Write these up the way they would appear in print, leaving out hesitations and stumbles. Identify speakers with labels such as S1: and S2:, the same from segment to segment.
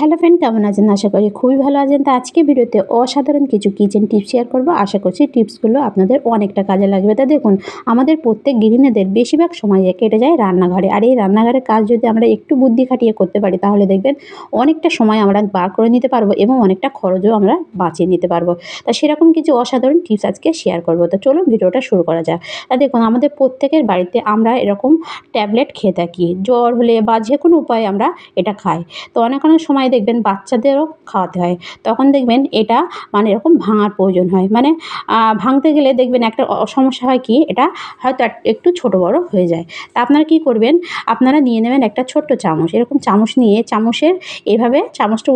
S1: Hello friend, কেমন আছেন? আশা করি খুবই ভালো আছেন। তো আজকে ভিডিওতে অসাধারণ কিছু কিচেন টিপস শেয়ার করব। আশা করছি টিপসগুলো আপনাদের অনেকটা কাজে লাগবে। তা দেখুন, আমাদের প্রত্যেক গৃহিণীদের বেশিরভাগ সময় কেটে যায় রান্নাঘরে। আর এই রান্নাঘরের কাজ যদি আমরা একটু বুদ্ধি খাটিয়ে করতে পারি, তাহলে দেখবেন অনেকটা সময় আমরা বার করে নিতে পারবো এবং অনেকটা খরচও আমরা বাঁচিয়ে নিতে পারবো। তা সেরকম কিছু অসাধারণ টিপস আজকে শেয়ার করব। তো চলুন ভিডিওটা শুরু করা যাক। তা দেখুন, আমাদের প্রত্যেকের বাড়িতে আমরা এরকম ট্যাবলেট খেয়ে থাকি। জ্বর হলে বা যে কোনো উপায়ে আমরা এটা খাই। তো অনেক সময় দেখবেন বাচ্চাদেরও খাওয়াতে হয়। তখন দেখবেন এটা মানে এরকম ভাঙার প্রয়োজন হয়। মানে ভাঙতে গেলে দেখবেন একটা সমস্যা হয় কি, এটা হয়তো একটু ছোট বড় হয়ে যায়। তা আপনারা কী করবেন, আপনারা নিয়ে নেবেন একটা ছোট্ট চামচ। এরকম চামচ নিয়ে চামচের এভাবে চামচটা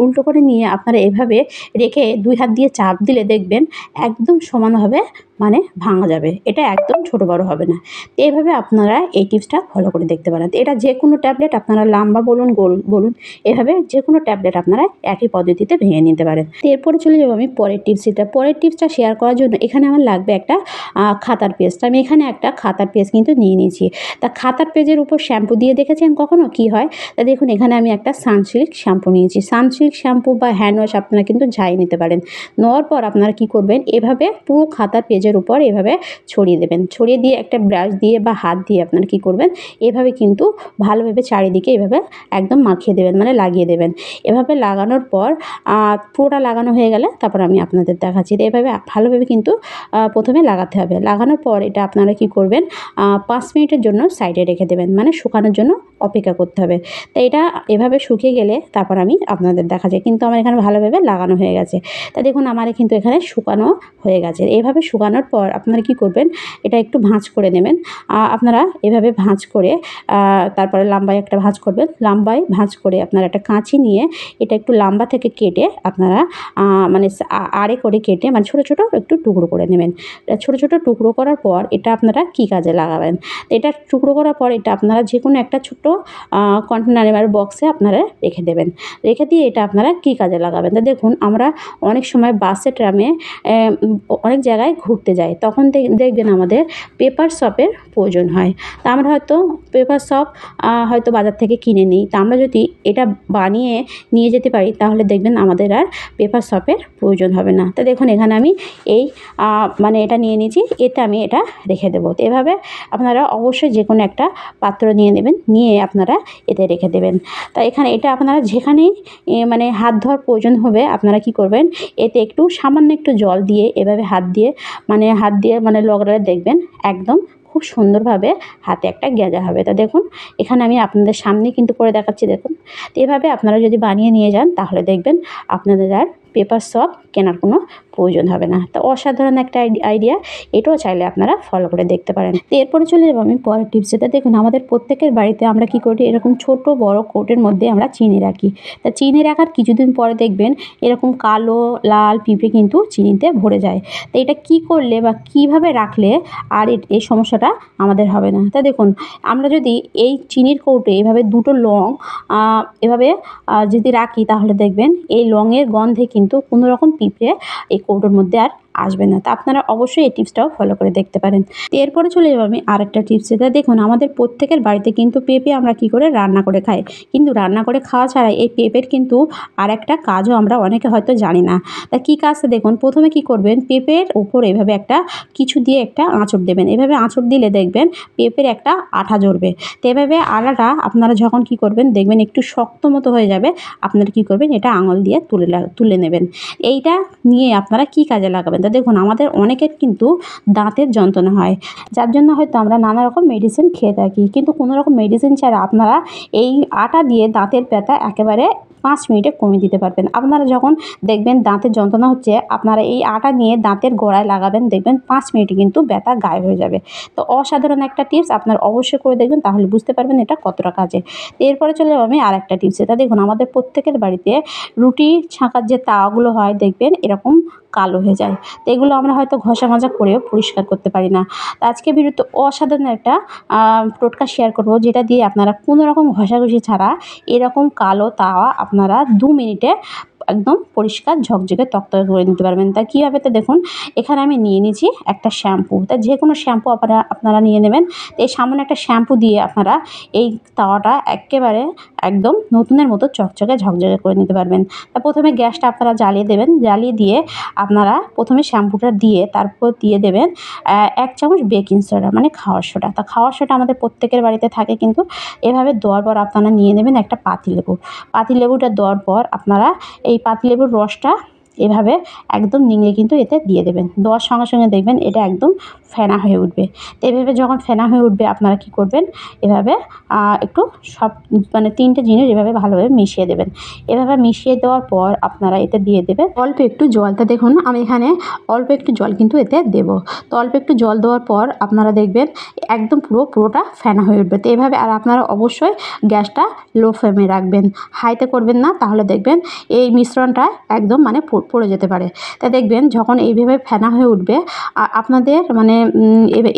S1: উল্টো করে নিয়ে আপনারা এভাবে রেখে 2 হাত দিয়ে চাপ দিলে দেখবেন একদম সমানভাবে মানে ভাঙা যাবে। এটা একদম ছোট বড় হবে না। তো এইভাবে আপনারা এই টিপসটা ফলো করে দেখতে পারেন। তো এটা যে কোনো ট্যাবলেট আপনারা লম্বা বলুন, গোল বলুন, এভাবে যে কোনো ট্যাবলেট আপনারা একই পদ্ধতিতে ভেঙে নিতে পারেন। তো এরপরে চলে যাবো আমি পরের টিপসটা। পরের টিপসটা শেয়ার করার জন্য এখানে আমার লাগবে একটা খাতার পেস্ট। আমি এখানে একটা খাতার পেস্ট কিন্তু নিয়ে নিয়েছি। তা খাতার পেজের উপর শ্যাম্পু দিয়ে দেখেছেন কখনো কী হয়? তা দেখুন, এখানে আমি একটা সানসিল্ক শ্যাম্পু নিয়েছি। সানসিল্ক শ্যাম্পু বা হ্যান্ড ওয়াশ আপনারা কিন্তু যাই নিতে পারেন। নেওয়ার পর আপনারা কী করবেন, এভাবে পুরো খাতার পেজের উপর এভাবে ছড়িয়ে দেবেন। ছড়িয়ে দিয়ে একটা ব্রাশ দিয়ে বা হাত দিয়ে আপনারা কী করবেন, এভাবে কিন্তু ভালোভাবে চারিদিকে এভাবে একদম মাখিয়ে দেবেন, মানে লাগিয়ে দেবেন। এভাবে লাগানোর পর পুরোটা লাগানো হয়ে গেলে তারপর আমি আপনাদের দেখাচ্ছি। তো এভাবে ভালোভাবে কিন্তু প্রথমে লাগাতে হবে। লাগানোর পর এটা আপনারা কী করবেন, 5 মিনিটের জন্য সাইডে রেখে দেবেন, মানে শুকানোর জন্য অপেক্ষা করতে হবে। তো এটা এভাবে শুকিয়ে গেলে তারপর আমি আপনাদের দেখাচ্ছি। কিন্তু আমার এখানে ভালোভাবে লাগানো হয়ে গেছে। তা দেখুন, আমার কিন্তু এখানে শুকানো হয়ে গেছে। এভাবে শুকানোর পর আপনারা কী করবেন, এটা একটু ভাঁজ করে নেবেন। আপনারা এভাবে ভাঁজ করে তারপরে লম্বায় একটা ভাঁজ করবেন। লম্বায় ভাঁজ করে আপনারা একটা কাঁচি নিয়ে এটা একটু লম্বা থেকে কেটে আপনারা মানে আড়ে করে কেটে মানে ছোটো ছোটো একটু টুকরো করে নেবেন। ছোটো ছোটো টুকরো করার পর এটা আপনারা কী কাজে লাগাবেন, এটা টুকরো করার পর এটা আপনারা যে কোনো একটা ছোটো কন্টেনারে বা বক্সে আপনারা রেখে দেবেন। রেখে দিয়ে এটা আপনারা কী কাজে লাগাবেন। তো দেখুন, আমরা অনেক সময় বাসে ট্রামে অনেক জায়গায় ঘুরতে যাই, তখন দেখবেন আমাদের পেপার শপের প্রয়োজন হয়। তা আমরা হয়তো পেপার শপ হয়তো বাজার থেকে কিনে নিই। তা আমরা যদি এটা বানিয়ে নিয়ে যেতে পারি, তাহলে দেখবেন আমাদের আর পেপার শপের প্রয়োজন হবে না। তো দেখুন, এখানে আমি এই মানে এটা নিয়ে নিয়েছি, এতে আমি এটা রেখে দেবো। তো এভাবে আপনারা অবশ্যই যে কোনো একটা পাত্র নিয়ে নেবেন, নিয়ে আপনারা এতে রেখে দেবেন। তা এখানে এটা আপনারা যেখানেই মানে হাত ধোয়ার প্রয়োজন হবে, আপনারা কি করবেন, এতে একটু সামান্য একটু জল দিয়ে এভাবে হাত দিয়ে মানে লগড়ালে দেখবেন একদম খুব সুন্দরভাবে হাতে একটা গেঁজা হবে। তা দেখুন, এখানে আমি আপনাদের সামনে কিন্তু করে দেখাচ্ছি। দেখুন, তো এভাবে আপনারা যদি বানিয়ে নিয়ে যান, তাহলে দেখবেন আপনাদের আর পেপার শপ কেনার কোনো প্রয়োজন হবে না। তো অসাধারণ একটা আইডিয়া, এটাও চাইলে আপনারা ফলো করে দেখতে পারেন। তো এরপরে চলে যাবো আমি পরের টিপসটা। দেখুন, আমাদের প্রত্যেকের বাড়িতে আমরা কী করি, এরকম ছোট বড় কৌটোর মধ্যে আমরা চিনি রাখি। তা চিনি রাখার কিছুদিন পরে দেখবেন এরকম কালো লাল পিঁপড়ে কিন্তু চিনিতে ভরে যায়। তো এটা কী করলে বা কীভাবে রাখলে আর এই সমস্যাটা আমাদের হবে না। তা দেখুন, আমরা যদি এই চিনির কৌটো এভাবে দুটো লং এভাবে যদি রাখি, তাহলে দেখবেন এই লংয়ের গন্ধে কিন্তু কোনো রকম পিঁপড়ে এই কৌটোর মধ্যে আর আসবে না। তা আপনারা অবশ্যই এই টিপসটাও ফলো করে দেখতে পারেন। তো এরপরে চলে যাবো আমি আরেকটা টিপস। এটা দেখুন, আমাদের প্রত্যেকের বাড়িতে কিন্তু পেঁপে আমরা কী করে রান্না করে খাই, কিন্তু রান্না করে খাওয়া ছাড়া এই পেঁপের কিন্তু আর একটা কাজও আমরা অনেকে হয়তো জানি না। তা কী কাজটা দেখুন, প্রথমে কী করবেন, পেঁপের ওপর এভাবে একটা কিছু দিয়ে একটা আঁচড় দেবেন। এভাবে আঁচড় দিলে দেখবেন পেঁপের একটা আঠা জড়বে। তো এভাবে আঠাটা আপনারা যখন কী করবেন, দেখবেন একটু শক্ত মতো হয়ে যাবে, আপনারা কী করবেন, এটা আঙুল দিয়ে তুলে নেবেন। এইটা নিয়ে আপনারা কী কাজে লাগাবেন। তা দেখুন, আমাদের অনেকের কিন্তু দাঁতের যন্ত্রণা হয়, যার জন্য হয়তো আমরা নানা রকম মেডিসিন খেয়ে থাকি, কিন্তু কোনো রকম মেডিসিন ছাড়া আপনারা এই আটা দিয়ে দাঁতের ব্যথা একেবারে 5 মিনিটে কমিয়ে দিতে পারবেন। আপনারা যখন দেখবেন দাঁতের যন্ত্রণা হচ্ছে, আপনারা এই আটা নিয়ে দাঁতের গোড়ায় লাগাবেন, দেখবেন 5 মিনিটে কিন্তু ব্যথা গায়েব হয়ে যাবে। তো অসাধারণ একটা টিপস, আপনারা অবশ্যই করে দেখবেন, তাহলে বুঝতে পারবেন এটা কতটা কাজে। এরপরে চলে যাবো আমি আরেকটা টিপস। এটা দেখুন, আমাদের প্রত্যেকের বাড়িতে রুটি ছাঁকার যে তাওয়াগুলো হয়, দেখবেন এরকম কালো হয়ে যায়। তো এগুলো আমরা হয়তো ঘষা মাজা করেও পরিষ্কার করতে পারি না। তো আজকে ভিডিওতে অসাধারণ একটা টোটকা শেয়ার করব, যেটা দিয়ে আপনারা কোনো রকম ঘষাঘষি ছাড়া এরকম কালো তাওয়া আপনারা 2 মিনিটে একদম পরিষ্কার ঝকঝকে তকতকে করে নিতে পারবেন। তা কীভাবে, তো দেখুন এখানে আমি নিয়ে নিয়েছি একটা শ্যাম্পু। তা যে কোনো শ্যাম্পু আপনারা নিয়ে নেবেন। এই সামান্য একটা শ্যাম্পু দিয়ে আপনারা এই তাওয়াটা একেবারে একদম নতুনের মতো চকচকে ঝকঝকে করে নিতে পারবেন। তা প্রথমে গ্যাসটা আপনারা জ্বালিয়ে দেবেন। জ্বালিয়ে দিয়ে আপনারা প্রথমে শ্যাম্পুটা দিয়ে তারপর দিয়ে দেবেন 1 চামচ বেকিং সোডা, মানে খাওয়ার সোডা। তা খাওয়ার সোডা আমাদের প্রত্যেকের বাড়িতে থাকে কিন্তু। এভাবে দেওয়ার পর আপনারা নিয়ে নেবেন একটা পাতিলেবু। পাতিলেবুটা দেওয়ার পর আপনারা এই পাতিলেবুর রসটা এভাবে একদম নিংড়ে কিন্তু এতে দিয়ে দেবেন। দেওয়ার সঙ্গে সঙ্গে দেখবেন এটা একদম ফেনা হয়ে উঠবে। তো এভাবে যখন ফেনা হয়ে উঠবে আপনারা কী করবেন, এভাবে একটু সব মানে 3টে জিনিস এভাবে ভালোভাবে মিশিয়ে দেবেন। এভাবে মিশিয়ে দেওয়ার পর আপনারা এতে দিয়ে দেবেন অল্প একটু জল। তা দেখুন আমি এখানে অল্প একটু জল কিন্তু এতে দেবো। তো অল্প একটু জল দেওয়ার পর আপনারা দেখবেন একদম পুরোটা ফেনা হয়ে উঠবে। তো এভাবে, আর আপনারা অবশ্যই গ্যাসটা লো ফ্লেমে রাখবেন, হাইতে করবেন না, তাহলে দেখবেন এই মিশ্রণটা একদম মানে পড়ে যেতে পারে। তা দেখবেন যখন এইভাবে ফেনা হয়ে উঠবে আপনাদের মানে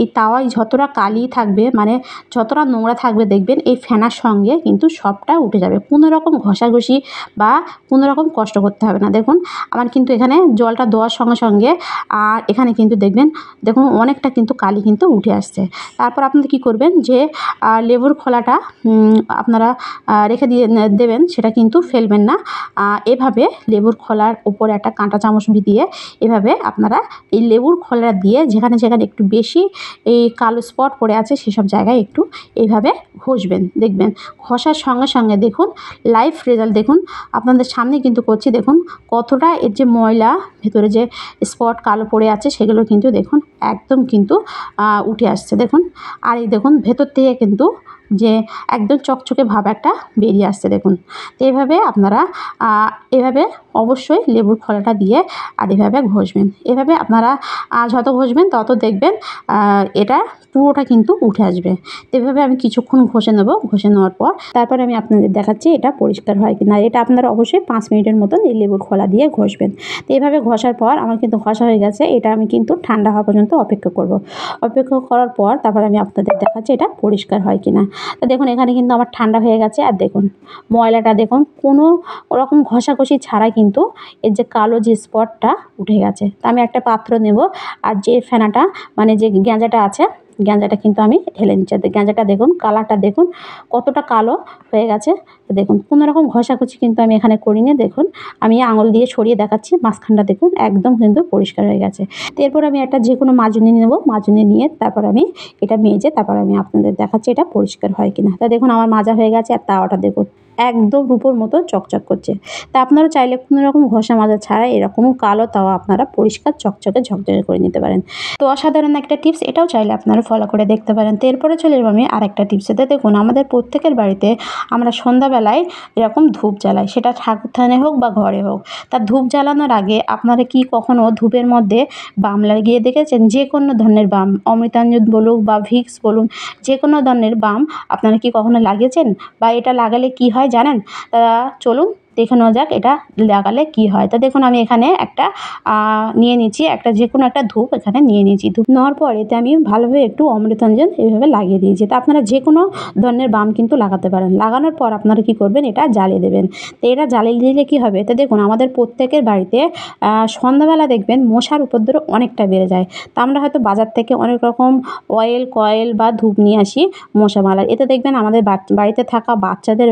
S1: এই তাওয়ায় যতটা কালি থাকবে, মানে যতটা নোংরা থাকবে, দেখবেন এই ফেনার সঙ্গে কিন্তু সবটা উঠে যাবে। কোনো রকম ঘষাঘষি বা কোনো রকম কষ্ট করতে হবে না। দেখুন আমার কিন্তু এখানে জলটা দেওয়ার সঙ্গে সঙ্গে আর এখানে কিন্তু দেখুন অনেকটা কিন্তু কালি কিন্তু উঠে আসছে। তারপর আপনারা কী করবেন, যে লেবুর খোলাটা আপনারা রেখে দিয়ে দেবেন, সেটা কিন্তু ফেলবেন না। এভাবে লেবুর খোলার উপরে একটা কাঁটা চামচ দিয়ে এভাবে আপনারা এই লেবুর খোলা দিয়ে যেখানে যেখানে একটু বেশি এই কালো স্পট পড়ে আছে সেসব জায়গায় একটু এইভাবে ঘষবেন। দেখবেন ঘষার সঙ্গে সঙ্গে দেখুন লাইভ রেজাল্ট দেখুন আপনাদের সামনে কিন্তু করছি। দেখুন কতটা এর যে ময়লা ভেতরে যে স্পট কালো পড়ে আছে সেগুলো কিন্তু দেখুন একদম কিন্তু উঠে আসছে। দেখুন আর এই দেখুন ভেতর থেকে কিন্তু যে একদম চকচকে ভাব একটা বেরিয়ে আসছে। দেখুন তো এইভাবে আপনারা এভাবে অবশ্যই লেবুর খোলাটা দিয়ে আর এভাবে ঘষবেন। এভাবে আপনারা যত ঘষবেন তত দেখবেন এটা পুরোটা কিন্তু উঠে আসবে। তো এভাবে আমি কিছুক্ষণ ঘষে নেব। ঘষে নেওয়ার পর তারপরে আমি আপনাদের দেখাচ্ছি এটা পরিষ্কার হয় কি না। এটা আপনারা অবশ্যই 5 মিনিটের মতন এই লেবুর খোলা দিয়ে ঘষবেন। তো এইভাবে ঘষার পর আমার কিন্তু ঘষা হয়ে গেছে। এটা আমি কিন্তু ঠান্ডা হওয়া পর্যন্ত অপেক্ষা করব। অপেক্ষা করার পর তারপরে আমি আপনাদের দেখাচ্ছি এটা পরিষ্কার হয় কি না। তো দেখুন এখানে কিন্তু আমার ঠান্ডা হয়ে গেছে। আর দেখুন ময়লাটা দেখুন কোনো রকম ঘষাঘষি ছাড়াই কিন্তু এর যে কালো যে স্পটটা উঠে গেছে। তো আমি একটা পাত্র নেব আর যে ফেনাটা মানে যে গেঁজাটা আছে, গেঁজাটা কিন্তু আমি ঢেলে নিচ্ছি। গেঁজাটা দেখুন কালারটা দেখুন কতটা কালো হয়ে গেছে। তো দেখুন কোনো রকম ঘষাঘষি কিন্তু আমি এখানে করিনি। দেখুন আমি আঙুল দিয়ে ছড়িয়ে দেখাচ্ছি, মাঝখানটা দেখুন একদম কিন্তু পরিষ্কার হয়ে গেছে। তো এরপর আমি একটা যে কোনো মাজনি নেব, মাজনি নিয়ে তারপর আমি এটা মেজে তারপর আমি আপনাদের দেখাচ্ছি এটা পরিষ্কার হয় কিনা। তা দেখুন আমার মাজা হয়ে গেছে আর তাওয়াটা দেখুন একদম রূপোর মতো চকচক করছে। তা আপনারা চাইলে কোনো রকম ঘষা মাজা ছাড়া এরকম কালো তাওয়া আপনারা পরিষ্কার চকচকে ঝকঝকে করে নিতে পারেন। তো অসাধারণ একটা টিপস, এটাও চাইলে আপনারা ফলো করে দেখতে পারেন। তো এরপরে চলে যাবো আমি আরেকটা টিপসেতে। দেখুন আমাদের প্রত্যেকের বাড়িতে আমরা সন্ধ্যাবেলায় এরকম ধূপ জ্বালাই, সেটা ঠাকুরথানে হোক বা ঘরে হোক। তা ধূপ জ্বালানোর আগে আপনারা কি কখনও ধূপের মধ্যে বাম লাগিয়ে দেখেছেন? যে কোনো ধরনের বাম, অমৃতাঞ্জন বলুক বা ভিক্স বলুন, যে কোনো ধরনের বাম আপনারা কি কখনো লাগিয়েছেন? বা এটা লাগালে কি হয় জানেন? তা চলুন দেখে নেওয়া যাক এটা লাগালে কি হয়। তা দেখুন আমি এখানে একটা নিয়ে নিচ্ছি, একটা যে কোনো একটা ধূপ এখানে নিয়ে নিয়েছি। ধূপ নেওয়ার পর এতে আমি ভালোভাবে একটু অমৃতাঞ্জন এইভাবে লাগিয়ে দিয়েছি। তা আপনারা যে কোনো ধরনের বাম কিন্তু লাগাতে পারেন। লাগানোর পর আপনারা কী করবেন, এটা জ্বালিয়ে দেবেন। তো এটা জ্বালিয়ে দিলে কী হবে, তো দেখুন আমাদের প্রত্যেকের বাড়িতে সন্ধ্যাবেলা দেখবেন মশার উপদ্রব অনেকটা বেড়ে যায়। তা আমরা হয়তো বাজার থেকে অনেক রকম অয়েল কয়েল বা ধূপ নিয়ে আসি মশা মারার। এতে দেখবেন আমাদের বাড়িতে থাকা বাচ্চাদের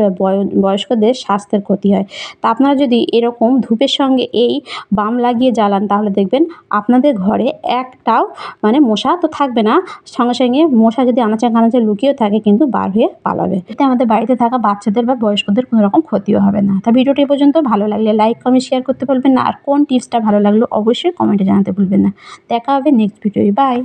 S1: বয়স্কদের স্বাস্থ্যের ক্ষতি হয়। তা আপনারা যদি এরকম ধূপের সঙ্গে এই বাম লাগিয়ে জ্বালান তাহলে দেখবেন আপনাদের ঘরে একটাও মানে মশা তো থাকবে না, সঙ্গে সঙ্গে মশা যদি আনাচে কানাচে লুকিয়েও থাকে কিন্তু বার হয়ে পালাবে। এতে আমাদের বাড়িতে থাকা বাচ্চাদের বা বয়স্কদের কোনো রকম ক্ষতিও হবে না। তা ভিডিওটি এ পর্যন্ত ভালো লাগলে লাইক কমেন্ট শেয়ার করতে ভুলবেন না। আর কোন টিপসটা ভালো লাগলো অবশ্যই কমেন্টে জানাতে ভুলবেন না। দেখা হবে নেক্সট ভিডিওয়। বাই।